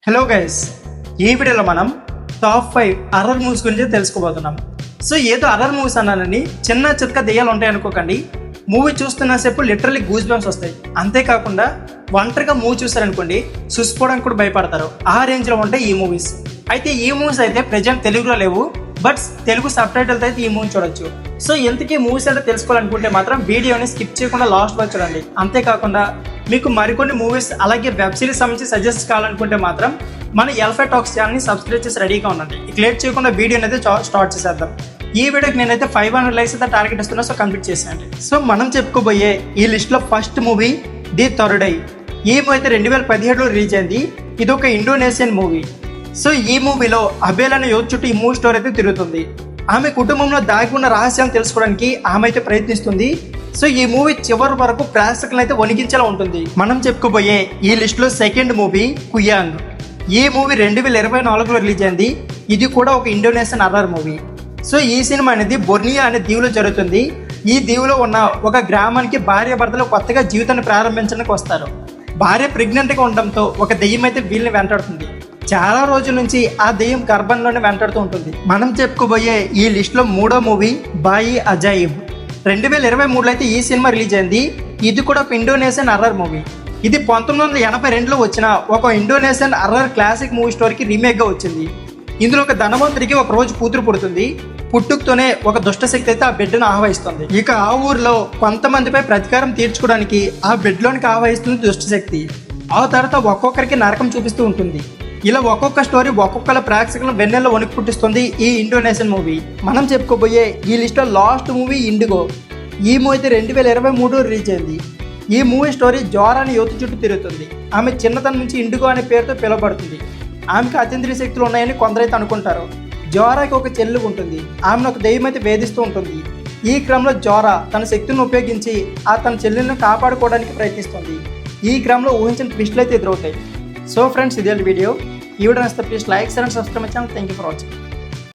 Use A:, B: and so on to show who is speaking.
A: Hello guys, ఈ వీడియోలో మనం టాప్ 5 హర్రర్ మూవీస్ గురించి తెలుసుకోబోతున్నాం. సో ఏదో హర్రర్ మూవీస్ అన్నానని చిన్న చితక దెయ్యాలు ఉంటాయి అనుకోకండి. మూవీ చూస్తున్నసేపు లిటరల్లీ గూస్ బంప్స్ వస్తాయి. అంతేకాకుండా ఒంటరిగా మూవీ చూసారనుకోండి చూసుకోవడానికి కూడా భయపడతారు. ఆ రేంజ్లో ఉంటాయి ఈ మూవీస్. అయితే ఈ మూవీస్ అయితే ప్రజెంట్ తెలుగులో లేవు, బట్ తెలుగు సబ్ టైటిల్తో అయితే ఈ మూవీ చూడొచ్చు. సో ఎంతకీ మూవీస్ అంటే తెలుసుకోవాలనుకుంటే మాత్రం వీడియోని స్కిప్ చేయకుండా లాస్ట్ వరకు చూడండి. అంతేకాకుండా మీకు మరికొన్ని మూవీస్ అలాగే వెబ్ సిరీస్ సంబంధించి సజెస్ట్ కావాలనుకుంటే మాత్రం మన ఎల్ఫై టాక్స్ ఛానల్ని సబ్స్క్రైబ్ చేసి రెడీగా ఉండండి. ఇక లేట్ చేయకుండా వీడియోని అయితే స్టార్ట్ చేసేద్దాం. ఈ వీడియోకి నేనైతే 500 లైక్స్ అయితే టార్గెట్ ఇస్తున్నా, సో కంప్లీట్ చేసేయండి. సో మనం చెప్పుకోబోయే ఈ లిస్ట్లో first movie the third I. ఈ మూవీ అయితే 2017లో రిలీజ్ అయింది. ఇది ఒక ఇండోనేషియన్ మూవీ. సో ఈ మూవీలో అబేల్ అనే యువత చుట్టూ ఈ మూవీ స్టోరీ అయితే తిరుగుతుంది. ఆమె కుటుంబంలో దాగి ఉన్న రహస్యాలను తెలుసుకోవడానికి ఆమె అయితే ప్రయత్నిస్తుంది. సో ఈ మూవీ చివరి వరకు ప్రేక్షకులను అయితే వణికించేలా ఉంటుంది. మనం చెప్పుకోబోయే ఈ లిస్ట్లో సెకండ్ మూవీ కుయాంగ్. ఈ మూవీ 2024లో రిలీజ్ అయింది. ఇది కూడా ఒక ఇండోనేషియన్ హర్రర్ మూవీ. సో ఈ సినిమా అనేది బొర్నియా అనే దీవులో జరుగుతుంది. ఈ దీవులో ఉన్న ఒక గ్రామానికి భార్య భర్తలు కొత్తగా జీవితాన్ని ప్రారంభించడానికి వస్తారు. భార్య ప్రెగ్నెంట్గా ఉండడంతో ఒక దెయ్యం అయితే వీళ్ళని వెంటాడుతుంది. చాలా రోజుల నుంచి ఆ దెయ్యం గర్భంలోనే వెంటాడుతూ ఉంటుంది. మనం చెప్పుకోబోయే ఈ లిస్ట్లో మూడో మూవీ బాయి అజాయిబ్. 2023లో అయితే ఈ సినిమా రిలీజ్ అయింది. ఇది కూడా ఒక ఇండోనేషియన్ హర్రర్ మూవీ. ఇది 1982లో వచ్చిన ఒక ఇండోనేషియన్ హర్రర్ క్లాసిక్ మూవీ స్టోరీకి రీమేక్గా వచ్చింది. ఇందులో ఒక ధనవంతుడికి ఒక రోజు కూతురు పుడుతుంది. పుట్టుకతోనే ఒక దుష్టశక్తి అయితే ఆ బిడ్డను ఆహ్వానిస్తుంది. ఇక ఆ ఊరిలో కొంతమందిపై ప్రతీకారం తీర్చుకోవడానికి ఆ బిడ్డలోనికి ఆహ్వానిస్తుంది దుష్టశక్తి. ఆ తర్వాత ఒక్కొక్కరికి నరకం చూపిస్తూ ఉంటుంది. ఇలా ఒక్కొక్క స్టోరీ ఒక్కొక్కల ప్రేక్షకులను వెన్నెల్లో వణుకు పుట్టిస్తుంది ఈ ఇండోనేషియన్ మూవీ. మనం చెప్పుకోబోయే ఈ లిస్ట్లో లాస్ట్ మూవీ ఇండిగో. ఈ మూవీ అయితే 2023లో రిలీజ్ అయింది. ఈ మూవీ స్టోరీ జోరా అనే యువత చుట్టూ తిరుగుతుంది. ఆమె చిన్నతనం నుంచి ఇండిగో అనే పేరుతో పిలువబడుతుంది. ఆమెకు అతీంద్రియ శక్తులు ఉన్నాయని కొందరైతే అనుకుంటారు. జోరాకి ఒక చెల్లి ఉంటుంది. ఆమెను ఒక దెయ్యం అయితే వేధిస్తూ ఉంటుంది. ఈ క్రమంలో జోరా తన శక్తులను ఉపయోగించి తన చెల్లెలను కాపాడుకోవడానికి ప్రయత్నిస్తుంది. ఈ క్రమంలో ఊహించిన ట్విస్టులు అయితే ఎదురవుతాయి. సో ఫ్రెండ్స్, ఇదే వీడియో. ఈ వీడియో నచ్చితే please like, share and subscribe my channel. Thank you for watching.